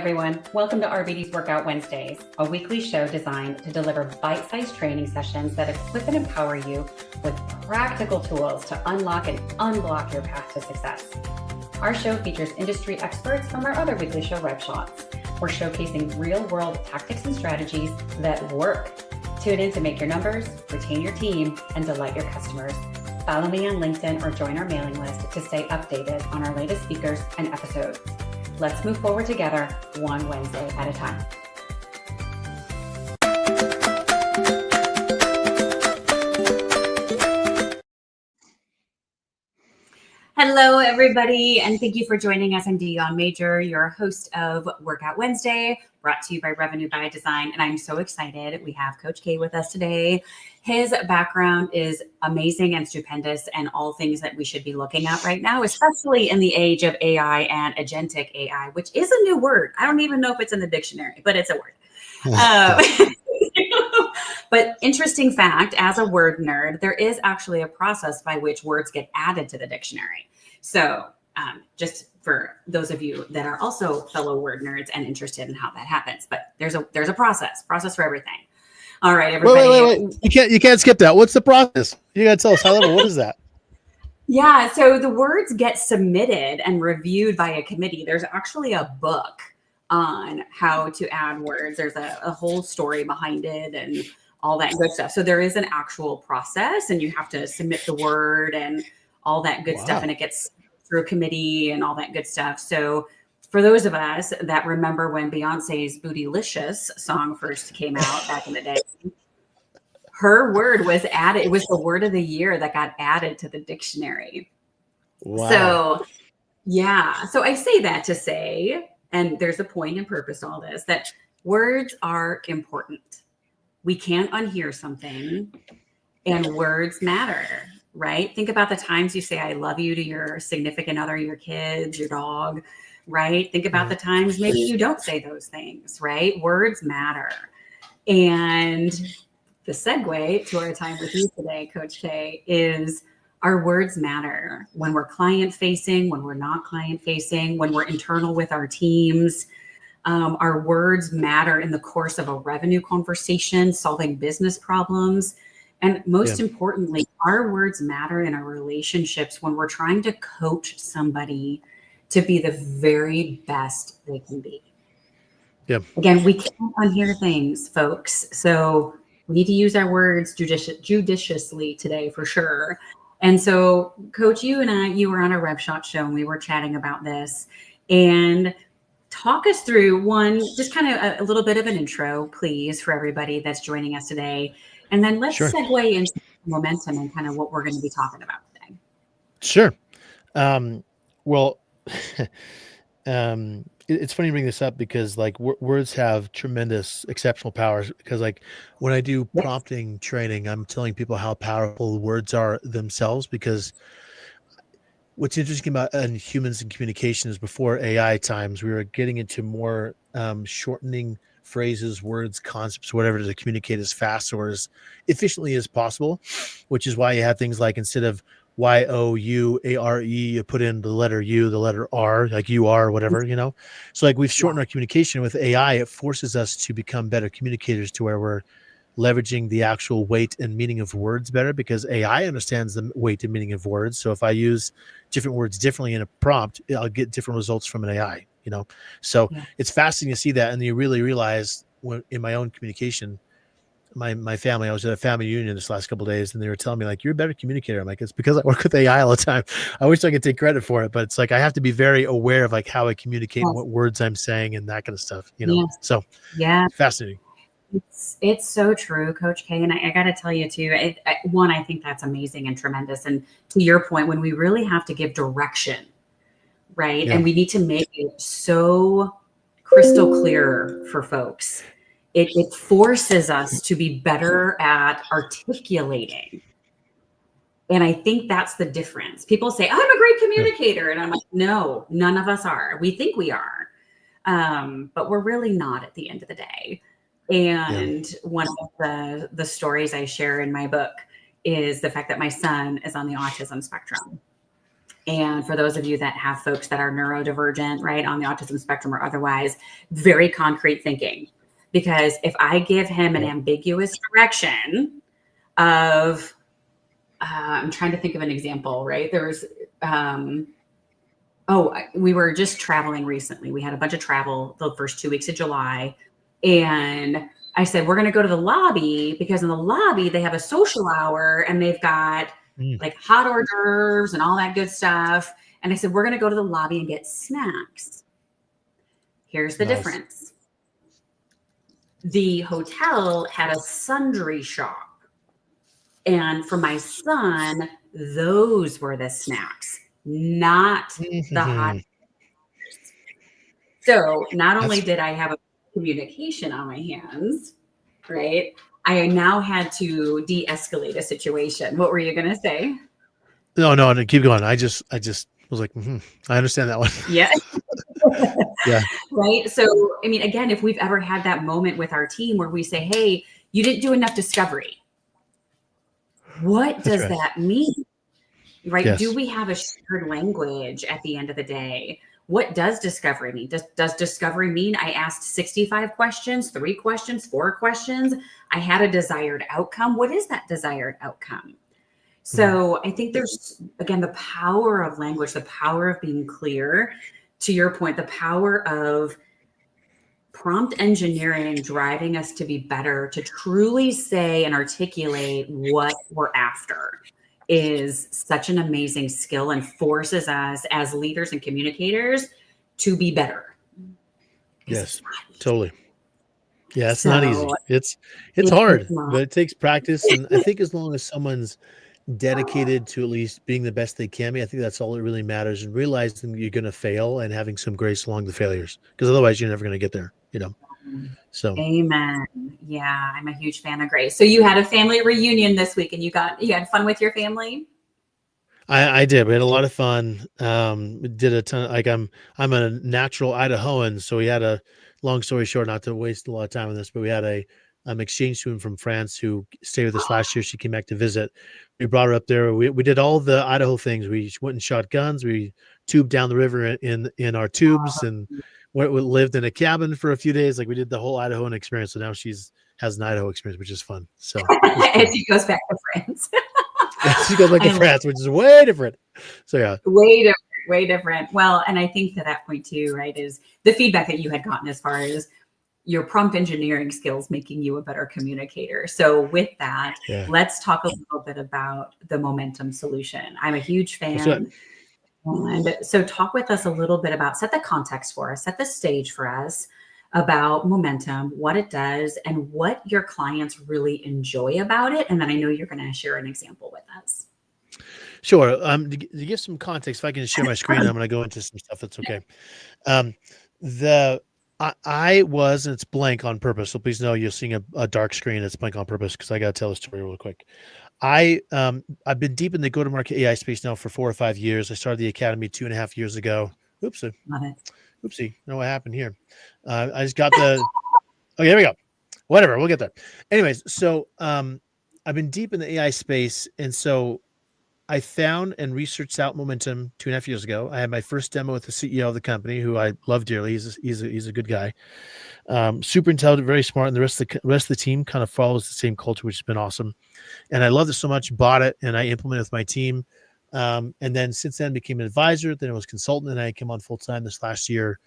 everyone. Welcome to RbD's Workout Wednesdays, a weekly show designed to deliver bite-sized training sessions that equip and empower you with practical tools to unlock and unblock your path to success. Our show features industry experts from our other weekly show, Rev Shots. We're showcasing real-world tactics and strategies that work. Tune in to make your numbers, retain your team, and delight your customers. Follow me on LinkedIn or join our mailing list to stay updated on our latest speakers and episodes. Let's move forward together, one Wednesday at a time. Hello, everybody, and thank you for joining us. I'm Dionne Mejer, your host of Workout Wednesday, brought to you by Revenue by Design, and I'm so excited. We have Coach K with us today. His background is amazing and stupendous, and all things that we should be looking at right now, especially in the age of AI and agentic AI, which is a new word. I don't even know if it's in the dictionary, but it's a word. But interesting fact, as a word nerd, there is actually a process by which words get added to the dictionary. So just for those of you that are also fellow word nerds and interested in how that happens, but there's a process for everything. All right, everybody. Wait. You can't skip that. What's the process? You got to tell us high level. What is that? Yeah, so the words get submitted and reviewed by a committee. There's actually a book on how to add words. There's a whole story behind it and all that good stuff. So there is an actual process, and you have to submit the word and all that good stuff, and it gets through a committee and all that good stuff. So for those of us that remember when Beyonce's Bootylicious song first came out back in the day, her word was added. It was the word of the year that got added to the dictionary. Wow. So yeah, so I say that to say, and there's a point and purpose to all this, that words are important. We can't unhear something, and words matter, right? Think about the times you say, I love you to your significant other, your kids, your dog, right? Think about the times maybe you don't say those things, right? Words matter. And the segue to our time with you today, Coach K, is our words matter when we're client facing, when we're not client facing, when we're internal with our teams. Our words matter in the course of a revenue conversation, solving business problems. And most importantly, our words matter in our relationships when we're trying to coach somebody to be the very best they can be. Yep. Again, we can't unhear things, folks. So we need to use our words judiciously today for sure. And so, Coach, you were on a Rev Shot show, and we were chatting about this. And talk us through just kind of a little bit of an intro, please, for everybody that's joining us today. And then let's segue into momentum and kind of what we're going to be talking about today. Sure. It's funny you bring this up because like words have tremendous exceptional powers, because like when I do prompting training, I'm telling people how powerful words are themselves, because what's interesting about humans and communication is before AI times, we were getting into more shortening phrases, words, concepts, whatever, to communicate as fast or as efficiently as possible, which is why you have things like, instead of YOUARE, you put in the letter U, the letter R, like you are, whatever, So like we've shortened our communication with AI. It forces us to become better communicators, to where we're leveraging the actual weight and meaning of words better, because AI understands the weight and meaning of words. So if I use different words differently in a prompt, I'll get different results from an AI, So it's fascinating to see that. And you really realize, when in my own communication, my family, I was at a family reunion this last couple of days, and they were telling me like, you're a better communicator. I'm like, it's because I work with AI all the time. I wish I could take credit for it, but it's like, I have to be very aware of like how I communicate and what words I'm saying and that kind of stuff, So fascinating. It's so true, Coach K. And I got to tell you too, I think that's amazing and tremendous. And to your point, when we really have to give direction, right? And we need to make it so crystal clear for folks. It forces us to be better at articulating. And I think that's the difference. People say, I'm a great communicator. And I'm like, no, none of us are. We think we are. But we're really not at the end of the day. And one of the stories I share in my book is the fact that my son is on the autism spectrum. And for those of you that have folks that are neurodivergent, right, on the autism spectrum or otherwise, very concrete thinking. Because if I give him an ambiguous direction of, I'm trying to think of an example, right? There's, we were just traveling recently. We had a bunch of travel the first 2 weeks of July. And I said, we're going to go to the lobby because in the lobby, they have a social hour and they've got like hot hors d'oeuvres and all that good stuff. And I said, we're going to go to the lobby and get snacks. Here's the difference. The hotel had a sundry shop. And for my son, those were the snacks, not the hot. So not only did I have a communication on my hands, right? I now had to de-escalate a situation. What were you going to say? No, keep going. I just was like, I understand that one. Yeah. Yeah. Right. So, I mean, again, if we've ever had that moment with our team where we say, hey, you didn't do enough discovery. What does that mean? Right? Yes. Do we have a shared language at the end of the day? What does discovery mean? Does discovery mean I asked 65 questions, 3 questions, 4 questions? I had a desired outcome. What is that desired outcome? So I think there's, again, the power of language, the power of being clear. To your point, the power of prompt engineering driving us to be better, to truly say and articulate what we're after is such an amazing skill and forces us as leaders and communicators to be better. Yes, totally. Yeah, it's not easy. It's hard, but it takes practice. And I think as long as someone's dedicated to at least being the best they can be, I think that's all that really matters, and realizing you're going to fail and having some grace along the failures, because otherwise you're never going to get there, So amen. Yeah, I'm a huge fan of grace. So you had a family reunion this week and you had fun with your family? I did. We had a lot of fun. Did a ton. Like I'm a natural Idahoan, so we had a, long story short, not to waste a lot of time on this, but we had a exchange student from France who stayed with us last year. She came back to visit. We brought her up there. We did all the Idaho things. We went and shot guns. We tubed down the river in our tubes, and we lived in a cabin for a few days. Like we did the whole Idahoan experience. So now has an Idaho experience, which is fun. So and she goes back to France. She goes back to France, which is way different. So yeah, way different. Well, and I think to that point too, right, is the feedback that you had gotten as far as your prompt engineering skills making you a better communicator. So with that, let's talk a little bit about the momentum solution. I'm a huge fan. And so talk with us a little bit about, set the context for us, set the stage for us about momentum, what it does, and what your clients really enjoy about it. And then I know you're going to share an example with us. Sure. To give some context, if I can share my screen, I'm going to go into some stuff that's okay. I was, and it's blank on purpose, so please know you're seeing a dark screen. It's blank on purpose because I got to tell the story real quick. I've been deep in the go-to-market AI space now for 4 or 5 years. I started the academy 2.5 years ago. Oopsie. Oopsie. Know what happened here. I just got the, okay, here we go. Whatever, we'll get there. Anyways, so I've been deep in the AI space, and so I found and researched out momentum 2.5 years ago. I had my first demo with the CEO of the company, who I love dearly. He's a good guy, super intelligent, very smart, and the rest of the team kind of follows the same culture, which has been awesome. And I loved it so much, bought it, and I implemented with my team. And then since then became an advisor. Then I was consultant, and I came on full time this last year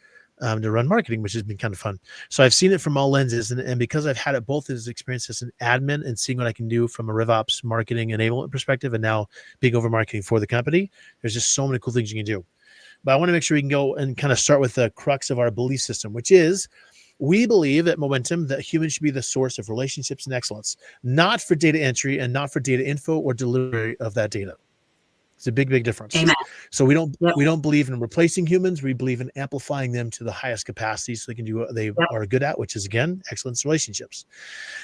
to run marketing, which has been kind of fun. So I've seen it from all lenses, and because I've had it both as experience as an admin and seeing what I can do from a RevOps marketing enablement perspective, and now being over marketing for the company, there's just so many cool things you can do. But I want to make sure we can go and kind of start with the crux of our belief system, which is we believe at Momentum that humans should be the source of relationships and excellence, not for data entry and not for data info or delivery of that data. It's a big, big difference. Amen. So we don't believe in replacing humans. We believe in amplifying them to the highest capacity so they can do what they are good at, which is, again, excellence relationships.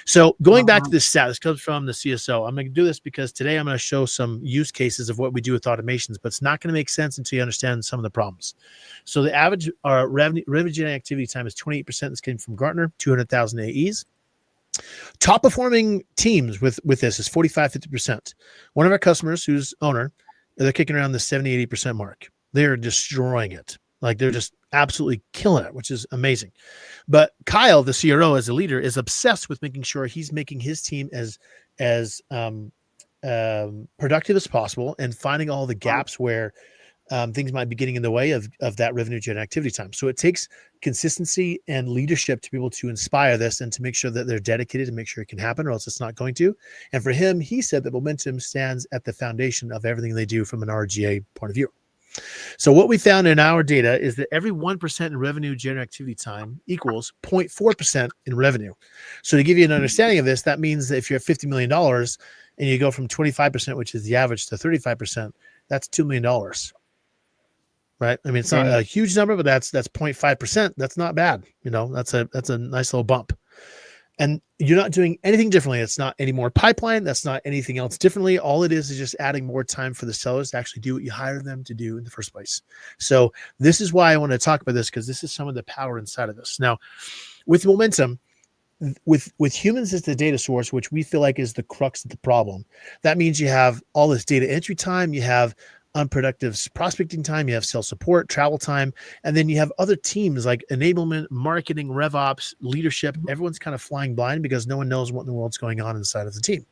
So going back to this stat, this comes from the CSO. I'm going to do this because today I'm going to show some use cases of what we do with automations, but it's not going to make sense until you understand some of the problems. So the average revenue generating activity time is 28%. This came from Gartner, 200,000 AEs. Top performing teams with this is 45-50%. One of our customers, who's owner, They're kicking around the 70, 80% mark. They're destroying it. Like they're just absolutely killing it, which is amazing. But Kyle, the CRO, as a leader, is obsessed with making sure he's making his team as productive as possible and finding all the gaps where things might be getting in the way of that revenue gen activity time. So it takes consistency and leadership to be able to inspire this and to make sure that they're dedicated to make sure it can happen, or else it's not going to. And for him, he said that momentum stands at the foundation of everything they do from an RGA point of view. So what we found in our data is that every 1% in revenue gen activity time equals 0.4% in revenue. So to give you an understanding of this, that means that if you're at $50 million and you go from 25%, which is the average, to 35%, that's $2 million. Right. I mean, it's not a huge number, but that's 0.5%. That's not bad. That's a nice little bump. And you're not doing anything differently. It's not any more pipeline. That's not anything else differently. All it is just adding more time for the sellers to actually do what you hired them to do in the first place. So this is why I want to talk about this, because this is some of the power inside of this. Now, with momentum, with humans as the data source, which we feel like is the crux of the problem, that means you have all this data entry time, you have unproductive prospecting time, you have sales support, travel time, and then you have other teams like enablement, marketing, RevOps, leadership. Everyone's kind of flying blind because no one knows what in the world's going on inside of the team.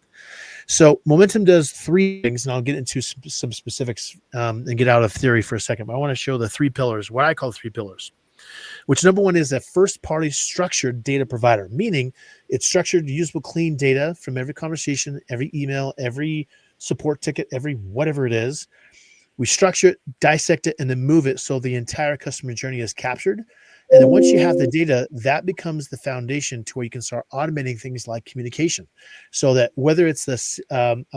So momentum does three things, and I'll get into some specifics and get out of theory for a second. But I want to show the three pillars, what I call three pillars, which number one is a first-party structured data provider, meaning it's structured, usable, clean data from every conversation, every email, every support ticket, every whatever it is. We structure it, dissect it, and then move it so the entire customer journey is captured. And then once you have the data, that becomes the foundation to where you can start automating things like communication. So that whether it's a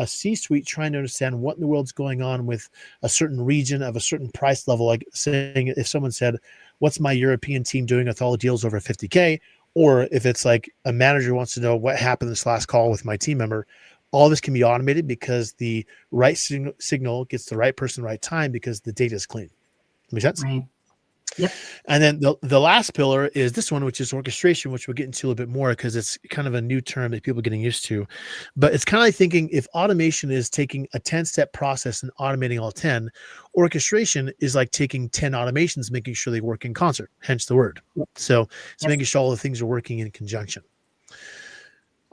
C-suite trying to understand what in the world's going on with a certain region of a certain price level, like saying if someone said, what's my European team doing with all the deals over 50K? Or if it's like a manager wants to know what happened this last call with my team member, all this can be automated because the right signal gets the right person, right time, because the data is clean. Make sense? Right. Yep. And then the last pillar is this one, which is orchestration, which we'll get into a little bit more because it's kind of a new term that people are getting used to. But it's kind of like thinking if automation is taking a 10-step process and automating all 10, orchestration is like taking 10 automations, making sure they work in concert, hence the word. So it's making sure all the things are working in conjunction.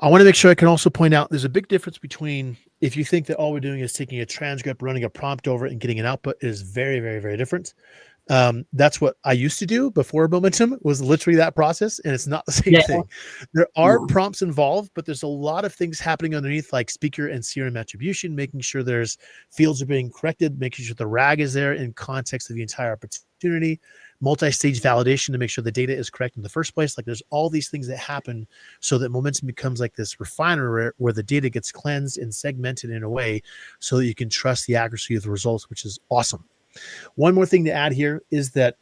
I want to make sure I can also point out there's a big difference between if you think that all we're doing is taking a transcript, running a prompt over it, and getting an output. It is very, very, very different. That's what I used to do before Momentum, was literally that process, and it's not the same thing. There are prompts involved, but there's a lot of things happening underneath, like speaker and CRM attribution, making sure there's fields are being corrected, making sure the RAG is there in context of the entire opportunity, multi-stage validation to make sure the data is correct in the first place. Like there's all these things that happen so that Momentum becomes like this refinery where the data gets cleansed and segmented in a way so that you can trust the accuracy of the results, which is awesome. One more thing to add here is that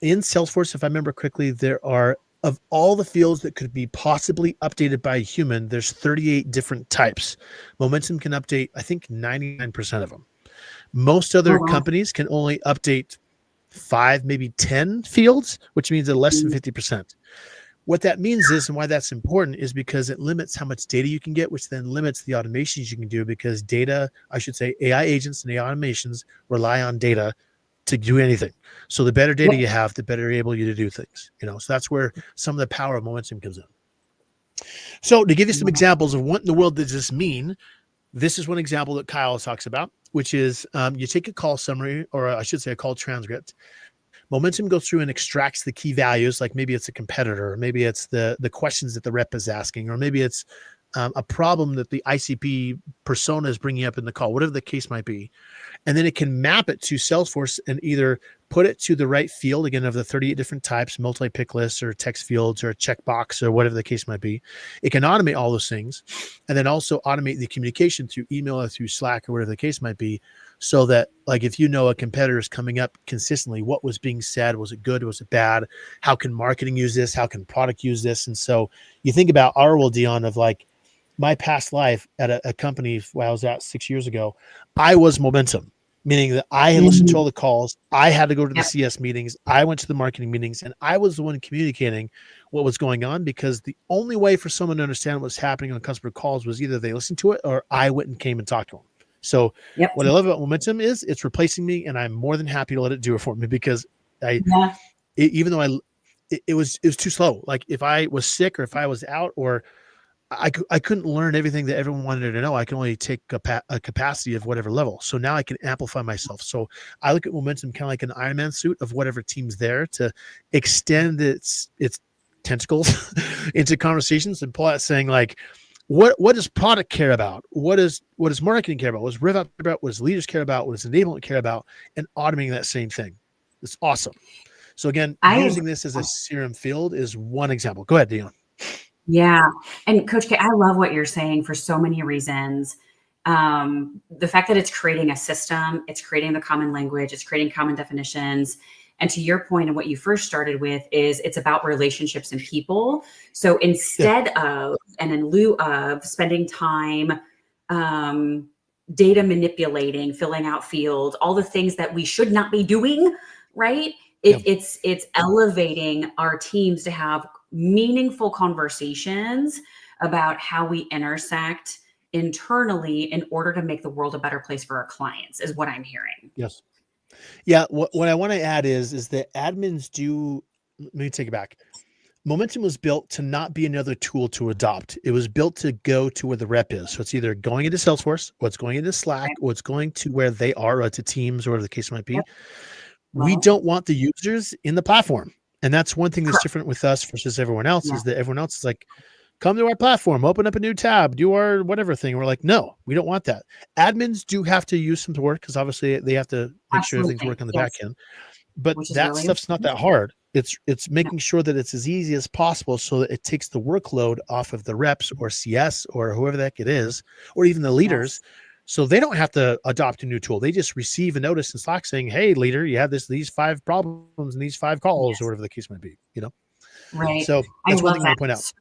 in Salesforce, if I remember correctly, there are, of all the fields that could be possibly updated by a human, there's 38 different types. Momentum can update, I think, 99% of them. Most other companies can only update 5, maybe 10 fields, which means they're less than 50%. What that means is, and why that's important, is because it limits how much data you can get, which then limits the automations you can do, because data, I should say AI agents and AI automations rely on data to do anything. So the better data you have, the better able you to do things, so that's where some of the power of Momentum comes in. So to give you some examples of what in the world does this mean, this is one example that Kyle talks about, which is you take a call summary, or I should say a call transcript. Momentum goes through and extracts the key values, like maybe it's a competitor, or maybe it's the questions that the rep is asking, or maybe it's a problem that the ICP persona is bringing up in the call, whatever the case might be. And then it can map it to Salesforce and either put it to the right field, again, of the 38 different types, multi-pick lists or text fields or a checkbox or whatever the case might be. It can automate all those things and then also automate the communication through email or through Slack or whatever the case might be, so that, like, if you know a competitor is coming up consistently, what was being said, was it good, was it bad? How can marketing use this? How can product use this? And so you think about our world, Dionne, of like my past life at a company where I was at 6 years ago, I was Momentum, meaning that I had listened to all the calls. I had to go to the CS meetings. I went to the marketing meetings, and I was the one communicating what was going on, because the only way for someone to understand what's happening on customer calls was either they listened to it or I went and came and talked to them. So Yep. what I love about momentum is it's replacing me, and I'm more than happy to let it do it for me, because Yeah. even though it was too slow. Like if I was sick or if I was out, or I couldn't learn everything that everyone wanted to know. I can only take a capacity of whatever level. So now I can amplify myself. So I look at momentum kind of like an Iron Man suit of whatever team's there to extend its tentacles into conversations and pull out saying like, what does product care about? What does marketing care about? What does RevOps care about? What does leaders care about? What does enablement care about? And automating that same thing. It's awesome. So again, I using agree. this as a serum field is one example. Go ahead, Dionne. Yeah. And Coach K, I love what you're saying for so many reasons. The fact that it's creating a system, it's creating the common language, it's creating common definitions. And to your point, and what you first started with is it's about relationships and people. So instead of, and in lieu of spending time data manipulating, filling out fields, all the things that we should not be doing, right? It's elevating our teams to have meaningful conversations about how we intersect internally in order to make the world a better place for our clients, is what I'm hearing. Yes. Yeah. What I want to add is that admins do, let me take it back. Momentum was built to not be another tool to adopt. It was built to go to where the rep is. So it's either going into Salesforce, or it's going into Slack, Right. or it's going to where they are, or to Teams, or whatever the case might be. Yep. We Well, don't want the users in the platform. And that's one thing that's correct. different with us versus everyone else, Yeah. is that everyone else is like, come to our platform, open up a new tab, do our whatever thing. We're like, no, we don't want that. Admins do have to use some work, because obviously they have to make sure things Absolutely. work on the back Yes. end. But Which is that really stuff's not important. that hard. It's No. making sure that it's as easy as possible, so that it takes the workload off of the reps or CS or whoever the heck it is, or even the leaders. Yes. So they don't have to adopt a new tool. They just receive a notice in Slack saying, hey, leader, you have these 5 problems and these 5 calls, or Yes. whatever the case might be, Right. So I that's one love thing I that. want to point out.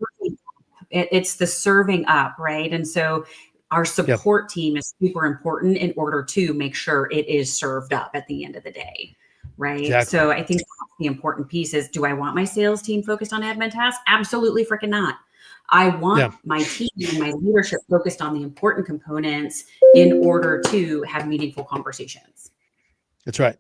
It's the serving up, right? And so our Yep. support team is super important in order to make sure it is served up at the end of the day, right? Exactly. So I think that's the important piece is, do I want my sales team focused on admin tasks? Absolutely freaking not. I want Yeah, my team and my leadership focused on the important components in order to have meaningful conversations. that's right.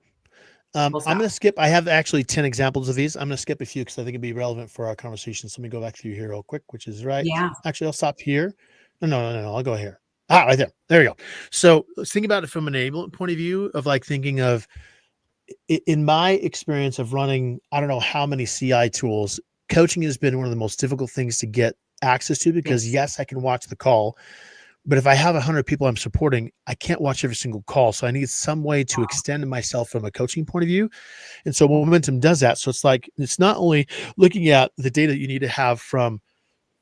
I'm Full going stop. to skip. I have actually 10 examples of these. I'm going to skip a few because I think it'd be relevant for our conversation. So let me go back through here real quick, which is right. Yeah. Actually, I'll stop here. No. I'll go here. Right there. There you go. So let's think about it from an enablement point of view of like thinking of, in my experience of running, I don't know how many CI tools, coaching has been one of the most difficult things to get access to, because Yes. yes, I can watch the call, but if I have 100 people I'm supporting, I can't watch every single call. So I need some way to extend myself from a coaching point of view. And so momentum does that. So it's like, it's not only looking at the data you need to have from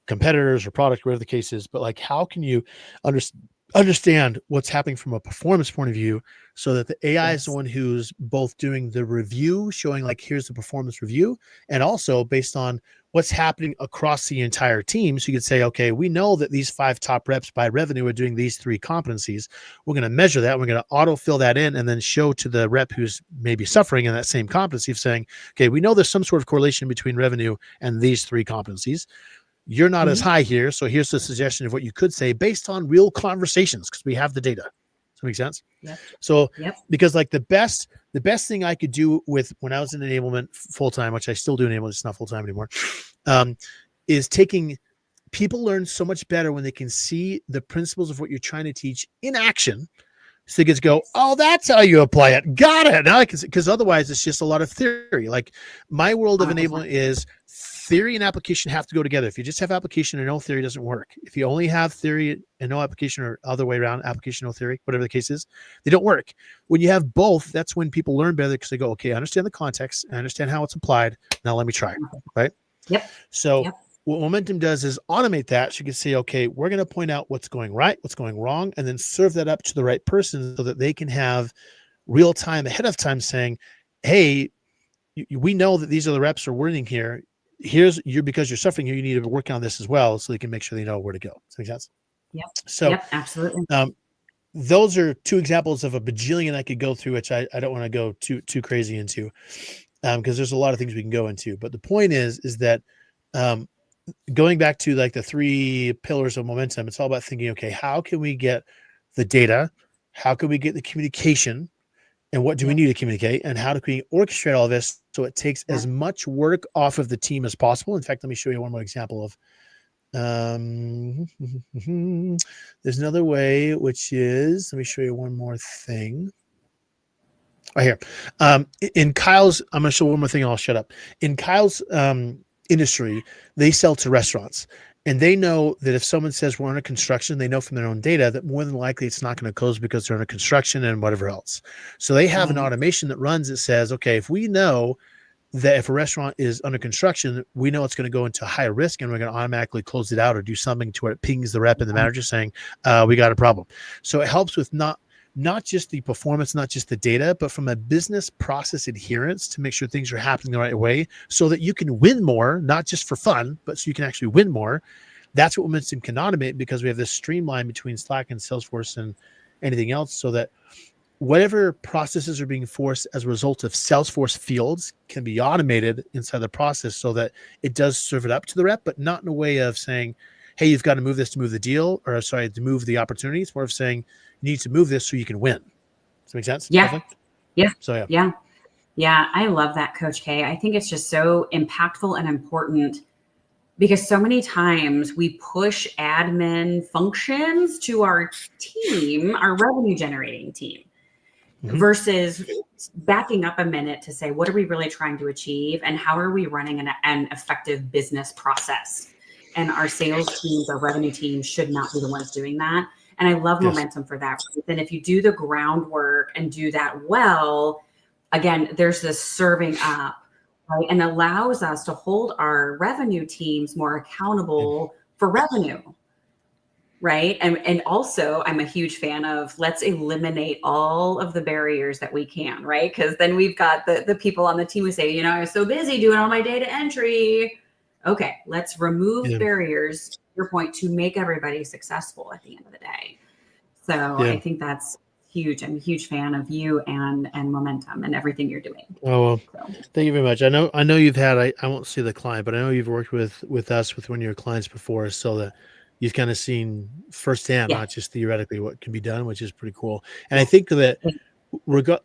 competitors or product, whatever the case is, but like, how can you understand what's happening from a performance point of view, so that the AI is the Yes. one who's both doing the review, showing like, here's the performance review, and also based on what's happening across the entire team. So you could say, okay, we know that these 5 top reps by revenue are doing these 3 competencies. We're going to measure that. We're going to autofill that in, and then show to the rep who's maybe suffering in that same competency of saying, okay, we know there's some sort of correlation between revenue and these 3 competencies. You're not as Mhm. high here. So here's the suggestion of what you could say based on real conversations, because we have the data. Does that make sense? Yep. So, Yep. because like the best thing I could do with when I was in enablement full time, which I still do enablement, it's not full time anymore, is taking, people learn so much better when they can see the principles of what you're trying to teach in action. So they get to go, Yes. oh, that's how you apply it. Got it. Now, because otherwise it's just a lot of theory. Like my world of 100%. enablement is theory and application have to go together. If you just have application and no theory, it doesn't work. If you only have theory and no application, or other way around, application, no theory, whatever the case is, they don't work. When you have both, that's when people learn better, because they go, okay, I understand the context. I understand how it's applied. Now let me try. Right. Yep. So Yep. what momentum does is automate that. So you can say, okay, we're going to point out what's going right, what's going wrong, and then serve that up to the right person so that they can have real time ahead of time saying, hey, we know that these are the reps are winning here. Because you're suffering here, you need to work on this as well, so they can make sure they know where to go. Does that make sense? Yep. So Yep. Absolutely. those are 2 examples of a bajillion I could go through, which I don't want to go too crazy into, because there's a lot of things we can go into. But the point is that going back to like the 3 pillars of momentum, it's all about thinking, okay, how can we get the data? how can we get the communication, and what do we need to communicate, and how do we orchestrate all this so it takes as much work off of the team as possible. In fact, let me show you one more example of there's another way, which is, let me show you one more thing right here. In Kyle's, I'm going to show one more thing and I'll shut up. In Kyle's industry, they sell to restaurants. And they know that if someone says we're under construction, they know from their own data that more than likely it's not going to close because they're under construction and whatever else. So they have an automation that runs that says, okay, if we know that if a restaurant is under construction, we know it's going to go into high risk and we're going to automatically close it out or do something to where it pings the rep and the manager saying, we got a problem. So it helps with not just the performance, not just the data, but from a business process adherence to make sure things are happening the right way so that you can win more, not just for fun, but so you can actually win more. That's what Momentum can automate, because we have this streamline between Slack and Salesforce and anything else, so that whatever processes are being forced as a result of Salesforce fields can be automated inside the process so that it does serve it up to the rep, but not in a way of saying, hey, you've got to move this to move the deal, or sorry, to move the opportunity. It's more of saying, you need to move this so you can win. Does that make sense? Yeah. Definitely? Yeah. So Yeah. I love that, Coach K. I think it's just so impactful and important, because so many times we push admin functions to our team, our revenue generating team, versus backing up a minute to say, what are we really trying to achieve? And how are we running an effective business process? And our sales teams, our revenue teams should not be the ones doing that. And I love Momentum for that. And if you do the groundwork and do that well, again, there's this serving up, right? And allows us to hold our revenue teams more accountable for revenue, right? And also, I'm a huge fan of, let's eliminate all of the barriers that we can, right? Because then we've got the people on the team who say, I was so busy doing all my data entry. Okay, let's remove barriers, to your point, to make everybody successful at the end of the day. So I think that's huge. I'm a huge fan of you and Momentum and everything you're doing. Oh, well, thank you very much. I know you've had, I won't say the client, but I know you've worked with us, with one of your clients before, so that you've kind of seen firsthand, not just theoretically, what can be done, which is pretty cool. And I think that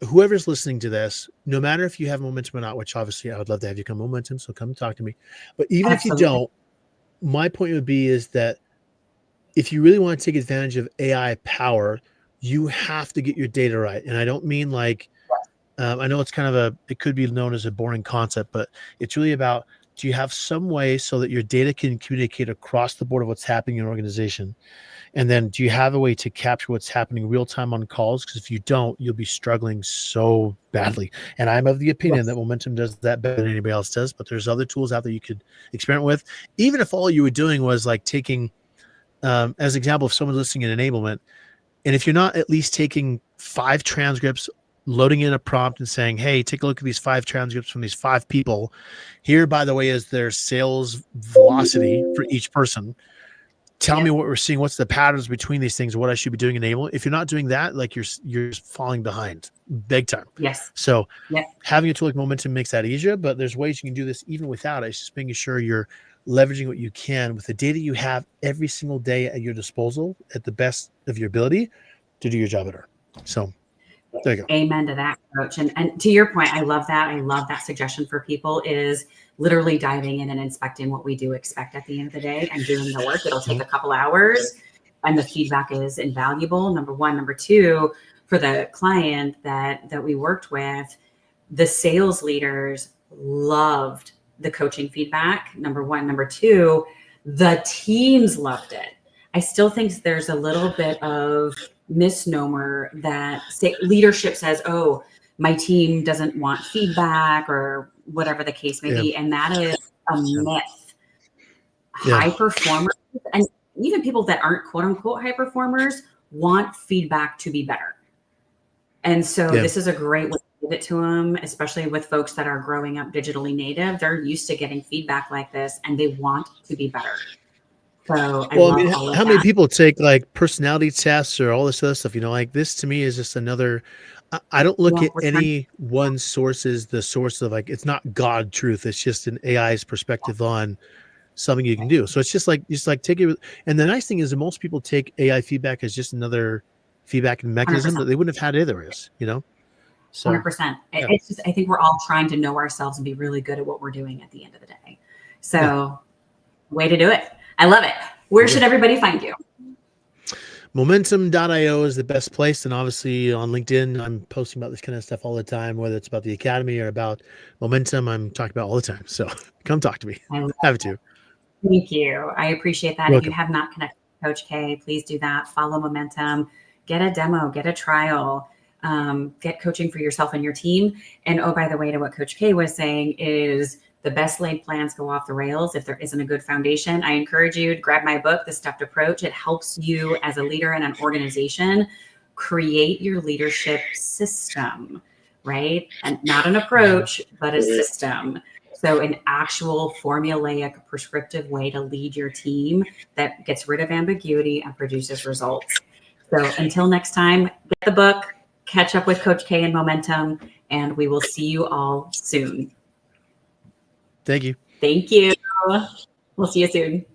whoever's listening to this, no matter if you have Momentum or not, which obviously I would love to have you come Momentum, so come talk to me. But even if you don't, my point would be is that if you really want to take advantage of AI power, you have to get your data right. And I don't mean like, I know it's kind of it could be known as a boring concept, but it's really about, do you have some way so that your data can communicate across the board of what's happening in your organization? And then do you have a way to capture what's happening real time on calls? Because if you don't, you'll be struggling so badly. And I'm of the opinion that Momentum does that better than anybody else does, but there's other tools out there you could experiment with. Even if all you were doing was like taking, as an example, if someone's listening in enablement, and if you're not at least taking 5 transcripts, loading in a prompt and saying, hey, take a look at these 5 transcripts from these 5 people. Here, by the way, is their sales velocity for each person. Tell me what we're seeing. What's the patterns between these things? What I should be doing enablement. If you're not doing that, like you're falling behind big time. Yes. So having a tool like Momentum makes that easier, but there's ways you can do this even without it. It's just making sure you're leveraging what you can with the data you have every single day at your disposal at the best of your ability to do your job better. So there you go. Amen to that, Coach. And to your point, I love that. I love that suggestion for people is literally diving in and inspecting what we do expect at the end of the day and doing the work. It'll take a couple hours and the feedback is invaluable. Number one. Number two, for the client that we worked with, the sales leaders loved the coaching feedback. Number one. Number two, the teams loved it. I still think there's a little bit of misnomer that leadership says, oh, my team doesn't want feedback or whatever the case may be. And that is a myth. High performers, and even people that aren't quote unquote high performers, want feedback to be better. And so this is a great way to give it to them, especially with folks that are growing up digitally native. They're used to getting feedback like this and they want to be better. So how many people take like personality tests or all this other stuff? Like this to me is just another. I don't look at any one source as the source of like, it's not God truth. It's just an AI's perspective on something you can do. So it's just like take it. And the nice thing is that most people take AI feedback as just another feedback mechanism 100%. that they wouldn't have had otherwise, you know? So 100%. yeah. It's just, I think we're all trying to know ourselves and be really good at what we're doing at the end of the day. So way to do it. I love it. Where should everybody find you? Momentum.io is the best place. And obviously on LinkedIn, I'm posting about this kind of stuff all the time, whether it's about the Academy or about Momentum, I'm talking about all the time. So come talk to me. Have to. Thank you. I appreciate that. You're If you welcome. have not connected with Coach K, please do that. Follow Momentum, get a demo, get a trial, get coaching for yourself and your team. And oh, by the way, to what Coach K was saying is the best laid plans go off the rails if there isn't a good foundation. I encourage you to grab my book, The Stepped Approach. It helps you as a leader in an organization create your leadership system, right? And not an approach, but a system. So an actual formulaic, prescriptive way to lead your team that gets rid of ambiguity and produces results. So until next time, get the book, catch up with Coach K and Momentum, and we will see you all soon. Thank you. Thank you. We'll see you soon.